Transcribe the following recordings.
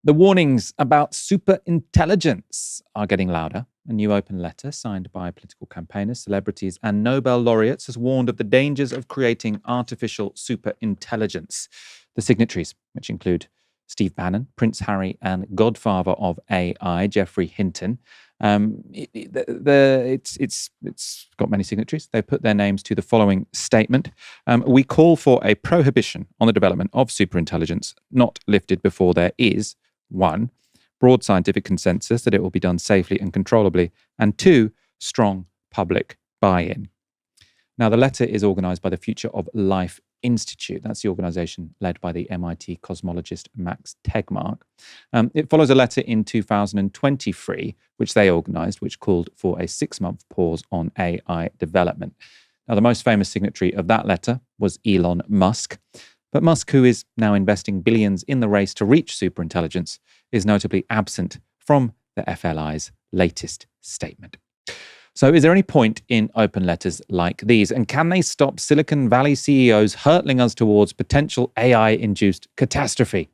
The warnings about superintelligence are getting louder. A new open letter signed by political campaigners, celebrities, and Nobel laureates has warned of the dangers of creating artificial superintelligence. The signatories, which include Steve Bannon, Prince Harry, and godfather of AI, Geoffrey Hinton. It's got many signatories. They put their names to the following statement. We call for a prohibition on the development of superintelligence not lifted before there is 1, broad scientific consensus that it will be done safely and controllably, and 2, strong public buy-in. Now, the letter is organised by the Future of Life Institute. That's the organisation led by the MIT cosmologist Max Tegmark. It follows a letter in 2023, which they organised, which called for a 6-month pause on AI development. Now, the most famous signatory of that letter was Elon Musk. But Musk, who is now investing billions in the race to reach superintelligence, is notably absent from the FLI's latest statement. So is there any point in open letters like these? And can they stop Silicon Valley CEOs hurtling us towards potential AI-induced catastrophe?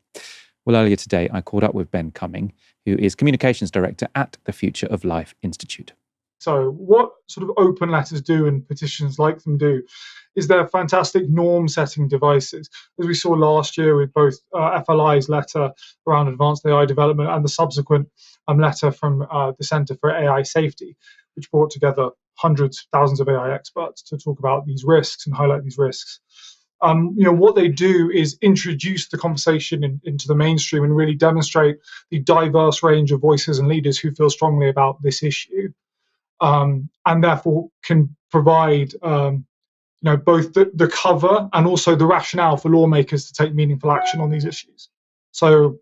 Well, earlier today, I caught up with Ben Cumming, who is Communications Director at the Future of Life Institute. So what sort of open letters do and petitions like them do is they're fantastic norm-setting devices. As we saw last year with both FLI's letter around advanced AI development and the subsequent letter from the Centre for AI Safety, which brought together hundreds, thousands of AI experts to talk about these risks and highlight these risks. What they do is introduce the conversation into the mainstream and really demonstrate the diverse range of voices and leaders who feel strongly about this issue, and therefore can provide both the cover and also the rationale for lawmakers to take meaningful action on these issues. So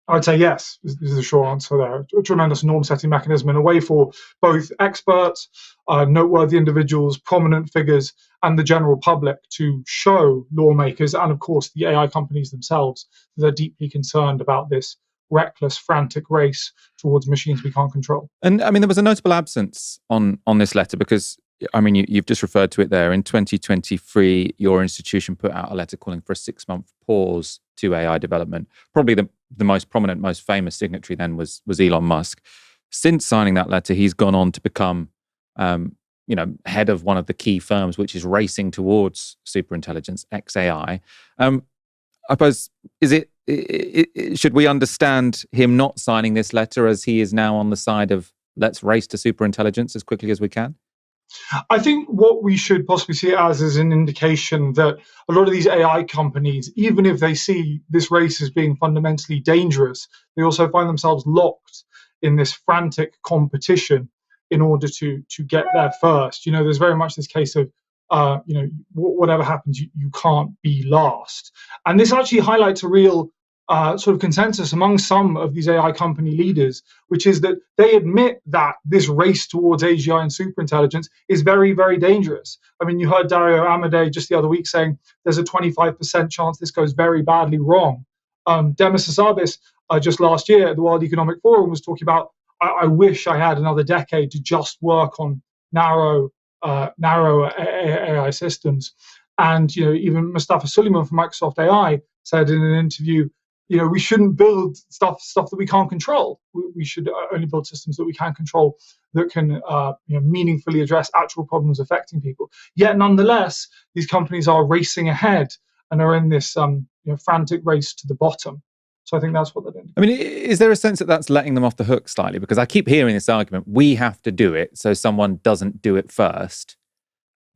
I'd say yes, is the short answer there. A tremendous norm-setting mechanism and a way for both experts, noteworthy individuals, prominent figures, and the general public to show lawmakers and, of course, the AI companies themselves that they're deeply concerned about this reckless, frantic race towards machines we can't control. And I mean, there was a notable absence on this letter because, I mean, you've just referred to it there. In 2023, your institution put out a letter calling for a 6-month pause to AI development. Probably the most prominent, most famous signatory then was Elon Musk. Since signing that letter, he's gone on to become, head of one of the key firms, which is racing towards superintelligence, XAI. I suppose, should we understand him not signing this letter as he is now on the side of let's race to superintelligence as quickly as we can? I think what we should possibly see it as is an indication that a lot of these AI companies, even if they see this race as being fundamentally dangerous, they also find themselves locked in this frantic competition in order to get there first. There's very much this case of, whatever happens, you can't be last. And this actually highlights a real sort of consensus among some of these AI company leaders, which is that they admit that this race towards AGI and superintelligence is very, very dangerous. I mean, you heard Dario Amodei just the other week saying there's a 25% chance this goes very badly wrong. Demis Hassabis just last year at the World Economic Forum was talking about, I wish I had another decade to just work on narrow AI systems. And even Mustafa Suleyman from Microsoft AI said in an interview, we shouldn't build stuff that we can't control. We should only build systems that we can control that can meaningfully address actual problems affecting people. Yet nonetheless, these companies are racing ahead and are in this frantic race to the bottom. So I think that's what they're doing. I mean, is there a sense that that's letting them off the hook slightly? Because I keep hearing this argument, we have to do it so someone doesn't do it first.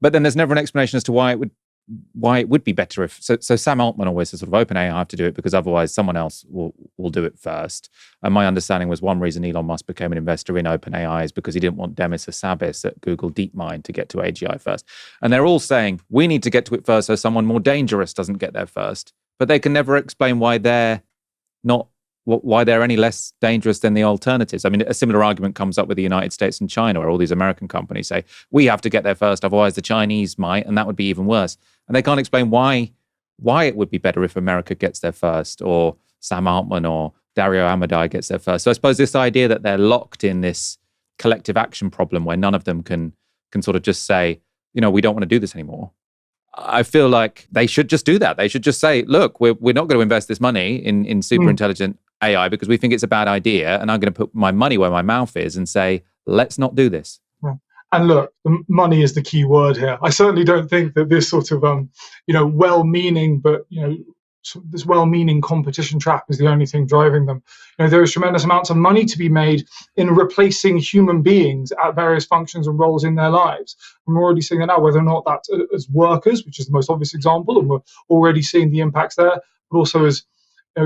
But then there's never an explanation as to why it would be better if... So Sam Altman always says sort of OpenAI have to do it because otherwise someone else will do it first. And my understanding was one reason Elon Musk became an investor in OpenAI is because he didn't want Demis Hassabis at Google DeepMind to get to AGI first. And they're all saying, we need to get to it first so someone more dangerous doesn't get there first. But they can never explain why they're any less dangerous than the alternatives. I mean, a similar argument comes up with the United States and China, where all these American companies say, we have to get there first, otherwise the Chinese might, and that would be even worse. And they can't explain why it would be better if America gets there first, or Sam Altman or Dario Amodei gets there first. So I suppose this idea that they're locked in this collective action problem where none of them can sort of just say, we don't want to do this anymore. I feel like they should just do that. They should just say, look, we're not going to invest this money in superintelligent AI because we think it's a bad idea, and I'm going to put my money where my mouth is and say, let's not do this. Yeah. And look, the money is the key word here. I certainly don't think that this sort of, well-meaning, but this well-meaning competition trap is the only thing driving them. There is tremendous amounts of money to be made in replacing human beings at various functions and roles in their lives. And we're already seeing that now, whether or not that's as workers, which is the most obvious example, and we're already seeing the impacts there, but also as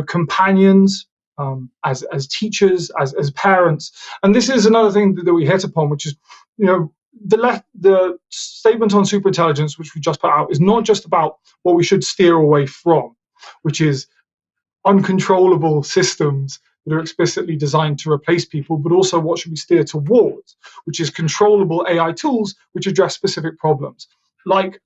companions, as teachers, as parents. And this is another thing that we hit upon, which is, the statement on superintelligence, which we just put out, is not just about what we should steer away from, which is uncontrollable systems that are explicitly designed to replace people, but also what should we steer towards, which is controllable AI tools which address specific problems, like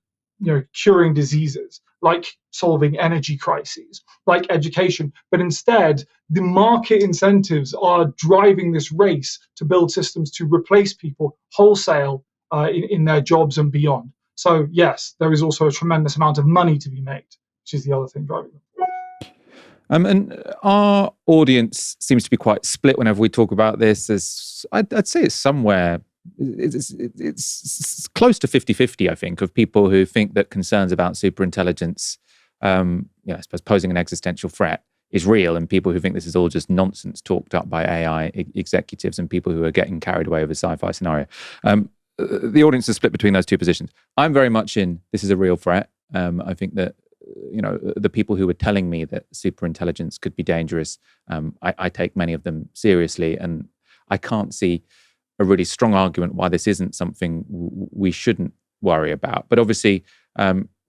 curing diseases, like solving energy crises, like education. But instead, the market incentives are driving this race to build systems to replace people wholesale in their jobs and beyond. So yes, there is also a tremendous amount of money to be made, which is the other thing driving them. And our audience seems to be quite split whenever we talk about this. I'd say it's somewhere, it's close to 50-50, I think, of people who think that concerns about superintelligence, I suppose posing an existential threat, is real, and people who think this is all just nonsense talked up by AI executives, and people who are getting carried away with a sci-fi scenario. The audience is split between those two positions. I'm very much in, this is a real threat. I think that the people who were telling me that superintelligence could be dangerous, I take many of them seriously, and I can't see a really strong argument why this isn't something we shouldn't worry about. But obviously,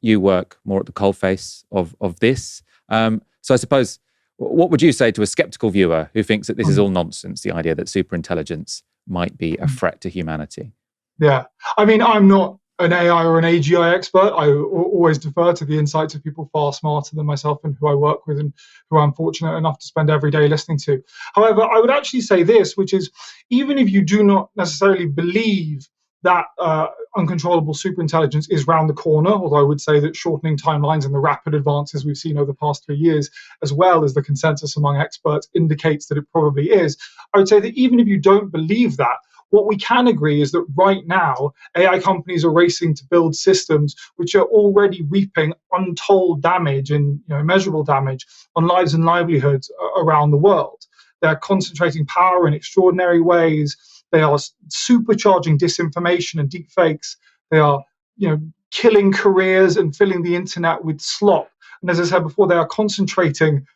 you work more at the coalface of this. So I suppose, what would you say to a skeptical viewer who thinks that this is all nonsense, the idea that superintelligence might be a threat to humanity? Yeah, I mean, I'm not an AI or an AGI expert. I always defer to the insights of people far smarter than myself and who I work with and who I'm fortunate enough to spend every day listening to. However, I would actually say this, which is, even if you do not necessarily believe that uncontrollable superintelligence is round the corner, although I would say that shortening timelines and the rapid advances we've seen over the past 3 years, as well as the consensus among experts, indicates that it probably is. I would say that even if you don't believe that, what we can agree is that right now, AI companies are racing to build systems which are already reaping untold damage and immeasurable damage on lives and livelihoods around the world. They're concentrating power in extraordinary ways. They are supercharging disinformation and deepfakes. They are, killing careers and filling the internet with slop. And as I said before, they are concentrating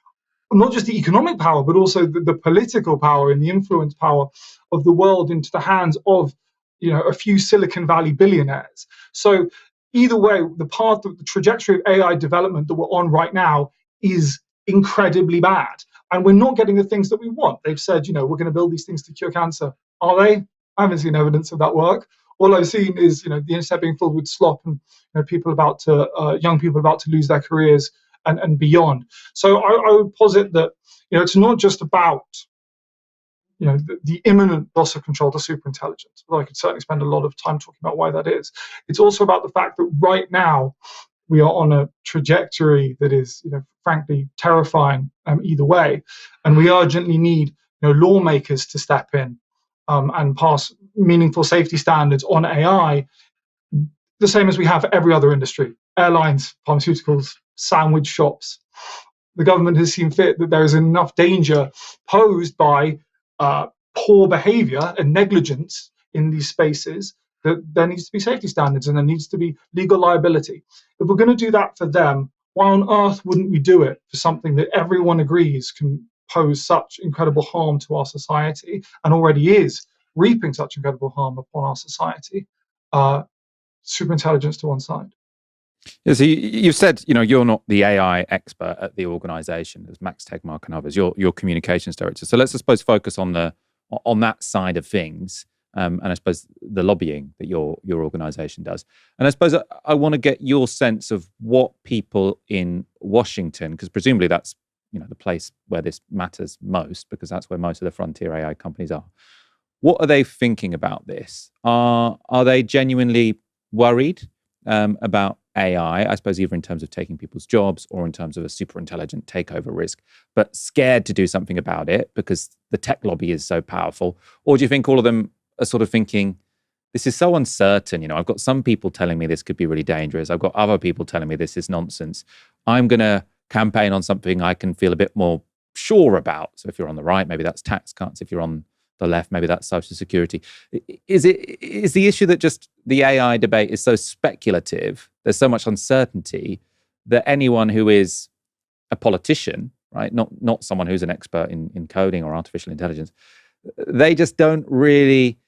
not just the economic power, but also the political power and the influence power of the world into the hands of, a few Silicon Valley billionaires. So either way, the trajectory of AI development that we're on right now is incredibly bad. And we're not getting the things that we want. They've said, we're going to build these things to cure cancer. Are they? I haven't seen evidence of that work. All I've seen is, the internet being filled with slop and young people about to lose their careers and beyond. So I would posit that it's not just about the imminent loss of control to superintelligence, although I could certainly spend a lot of time talking about why that is. It's also about the fact that right now we are on a trajectory that is frankly terrifying either way, and we urgently need lawmakers to step in and pass meaningful safety standards on AI, the same as we have for every other industry: airlines, pharmaceuticals, sandwich shops. The government has seen fit that there is enough danger posed by poor behavior and negligence in these spaces that there needs to be safety standards and there needs to be legal liability. If we're going to do that for them, why on earth wouldn't we do it for something that everyone agrees can pose such incredible harm to our society and already is reaping such incredible harm upon our society? Superintelligence to one side. Yeah, so you've said, you're not the AI expert at the organization, as Max Tegmark and others. You're communications director. So let's, I suppose, focus on that side of things, and I suppose the lobbying that your organization does. And I suppose I want to get your sense of what people in Washington, because presumably that's the place where this matters most, because that's where most of the frontier AI companies are. What are they thinking about this? Are they genuinely worried about AI, I suppose either in terms of taking people's jobs or in terms of a super intelligent takeover risk, but scared to do something about it because the tech lobby is so powerful? Or do you think all of them are sort of thinking, this is so uncertain, I've got some people telling me this could be really dangerous. I've got other people telling me this is nonsense. I'm going to campaign on something I can feel a bit more sure about. So if you're on the right, maybe that's tax cuts. If you're on the left, maybe that's social security. Is the issue that just the AI debate is so speculative, there's so much uncertainty, that anyone who is a politician, right, not someone who's an expert in coding or artificial intelligence, they just don't really,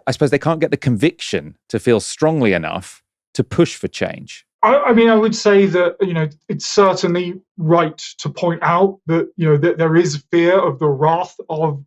I suppose they can't get the conviction to feel strongly enough to push for change? I mean, I would say that, it's certainly right to point out that, that there is fear of the wrath of,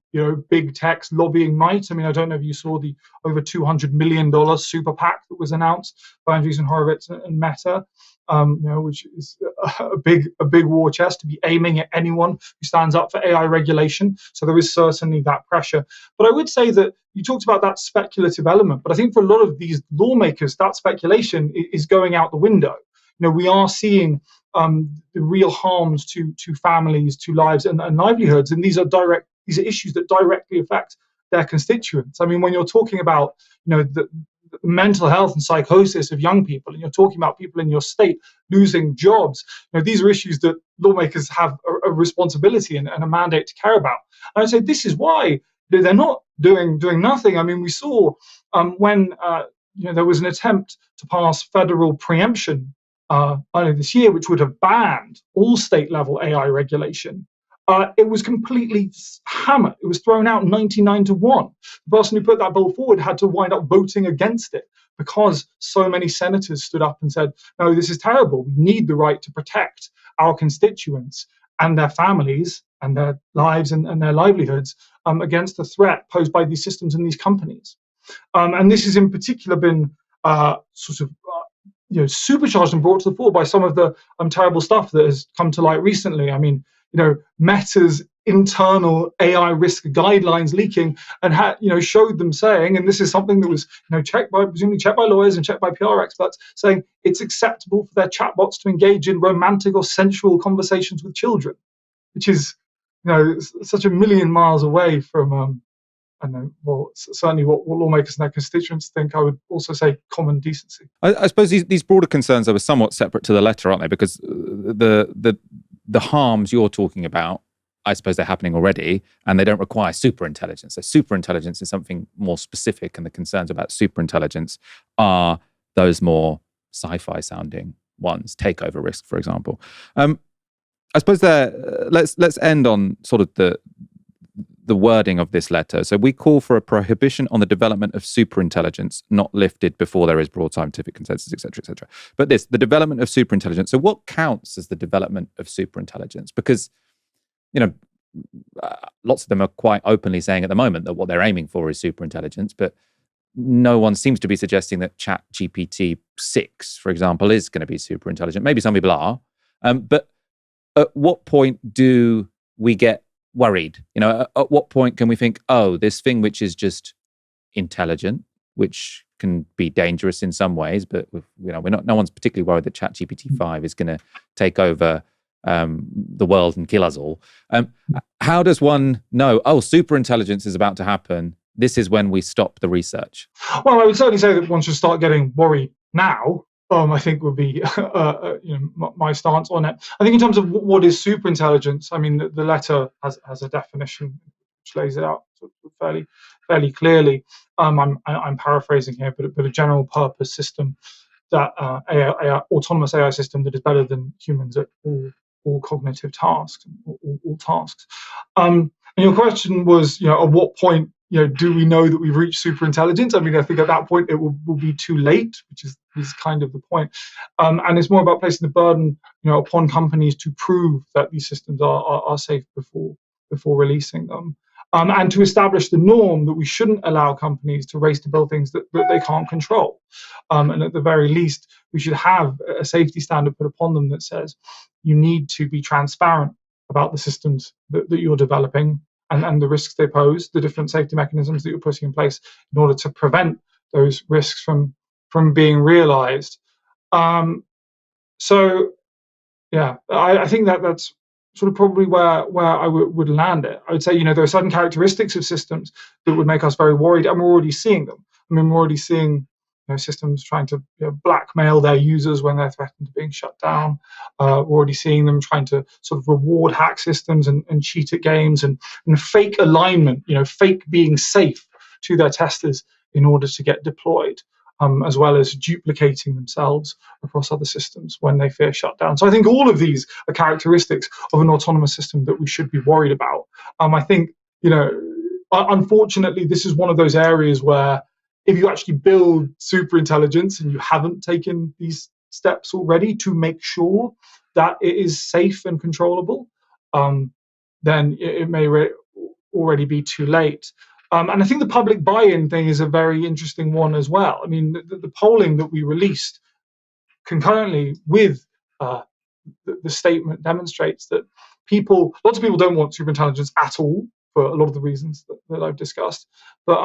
big tech's lobbying might. I mean, I don't know if you saw the over $200 million super PAC that was announced by Andreessen Horowitz and Meta, which is a big war chest to be aiming at anyone who stands up for AI regulation. So there is certainly that pressure. But I would say that you talked about that speculative element, but I think for a lot of these lawmakers, that speculation is going out the window. We are seeing the real harms to families, to lives and livelihoods, and these are issues that directly affect their constituents. I mean, when you're talking about the mental health and psychosis of young people, and you're talking about people in your state losing jobs, these are issues that lawmakers have a responsibility and a mandate to care about. And I say this is why they're not doing nothing. I mean, we saw when there was an attempt to pass federal preemption earlier this year, which would have banned all state-level AI regulation. It was completely hammered. It was thrown out 99-1. The person who put that bill forward had to wind up voting against it because so many senators stood up and said, no, this is terrible. We need the right to protect our constituents and their families and their lives and their livelihoods against the threat posed by these systems and these companies. And this has in particular been supercharged and brought to the fore by some of the terrible stuff that has come to light recently. I mean, Meta's internal AI risk guidelines leaking and showed them saying, and this is something that was presumably checked by lawyers and checked by PR experts, saying it's acceptable for their chatbots to engage in romantic or sensual conversations with children, which is such a million miles away from certainly what lawmakers and their constituents think. I would also say common decency. I suppose these broader concerns are somewhat separate to the letter, aren't they? Because the harms you're talking about, I suppose they're happening already, and they don't require superintelligence. So superintelligence is something more specific, and the concerns about superintelligence are those more sci-fi sounding ones, takeover risk, for example. I suppose let's end on sort of the wording of this letter. So we call for a prohibition on the development of superintelligence not lifted before there is broad scientific consensus, et cetera, et cetera. But the development of superintelligence. So what counts as the development of superintelligence? Because, lots of them are quite openly saying at the moment that what they're aiming for is superintelligence, but no one seems to be suggesting that ChatGPT 6, for example, is going to be superintelligent. Maybe some people are. But at what point do we get worried? At what point can we think, oh, this thing which is just intelligent, which can be dangerous in some ways, but no one's particularly worried that ChatGPT 5 is going to take over the world and kill us all. How does one know, oh, superintelligence is about to happen? This is when we stop the research. Well, I would certainly say that one should start getting worried now. I think would be my stance on it. I think in terms of what is superintelligence, I mean the letter has a definition which lays it out fairly clearly. I'm paraphrasing here, but a general purpose system that autonomous AI system that is better than humans at all cognitive tasks, all tasks. And your question was, at what point do we know that we've reached superintelligence? I mean, I think at that point it will be too late, which is kind of the point. And it's more about placing the burden, upon companies to prove that these systems are safe before releasing them, and to establish the norm that we shouldn't allow companies to race to build things that they can't control. And at the very least, we should have a safety standard put upon them that says you need to be transparent about the systems that you're developing and the risks they pose, the different safety mechanisms that you're putting in place in order to prevent those risks from being realized. Um, so yeah, I think that's sort of probably where I would land it. I would say, there are certain characteristics of systems that would make us very worried, and we're already seeing them. I mean, we're already seeing systems trying to blackmail their users when they're threatened to being shut down. We're already seeing them trying to sort of reward hack systems and cheat at games and fake alignment, fake being safe to their testers in order to get deployed, as well as duplicating themselves across other systems when they fear shutdown. So I think all of these are characteristics of an autonomous system that we should be worried about. I think, unfortunately, this is one of those areas where if you actually build superintelligence and you haven't taken these steps already to make sure that it is safe and controllable, then it may already be too late. And I think the public buy-in thing is a very interesting one as well. I mean, the polling that we released concurrently with the statement demonstrates that lots of people don't want superintelligence at all for a lot of the reasons that I've discussed. But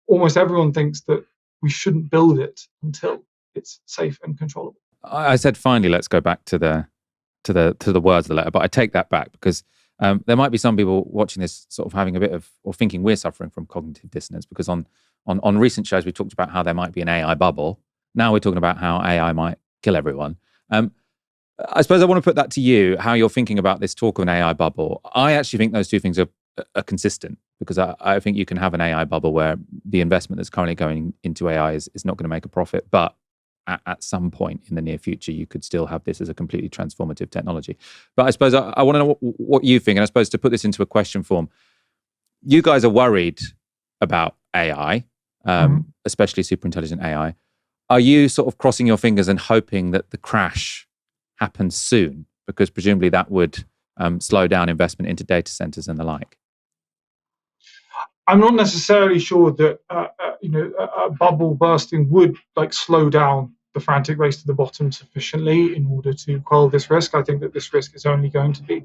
almost everyone thinks that we shouldn't build it until it's safe and controllable. I said finally, let's go back to the words of the letter, but I take that back because there might be some people watching this sort of having a bit of, or thinking we're suffering from cognitive dissonance, because on recent shows we talked about how there might be an AI bubble. Now we're talking about how AI might kill everyone. I suppose I want to put that to you, how you're thinking about this talk of an AI bubble. I actually think those two things are consistent, because I think you can have an AI bubble where the investment that's currently going into AI is not going to make a profit, but at some point in the near future, you could still have this as a completely transformative technology. But I suppose I want to know what you think, and I suppose to put this into a question form, you guys are worried about AI, especially superintelligent AI. Are you sort of crossing your fingers and hoping that the crash happens soon? Because presumably that would slow down investment into data centers and the like. I'm not necessarily sure that a bubble bursting would slow down the frantic race to the bottom sufficiently in order to quell this risk. I think that this risk is only going to be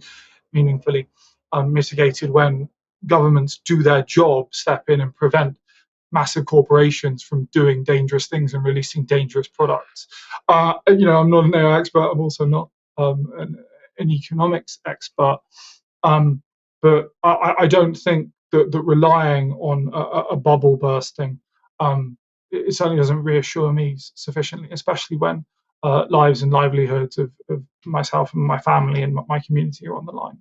meaningfully mitigated when governments do their job, step in and prevent massive corporations from doing dangerous things and releasing dangerous products. I'm not an AI expert. I'm also not an economics expert. But I don't think that relying on a bubble bursting, it certainly doesn't reassure me sufficiently, especially when lives and livelihoods of myself and my family and my community are on the line.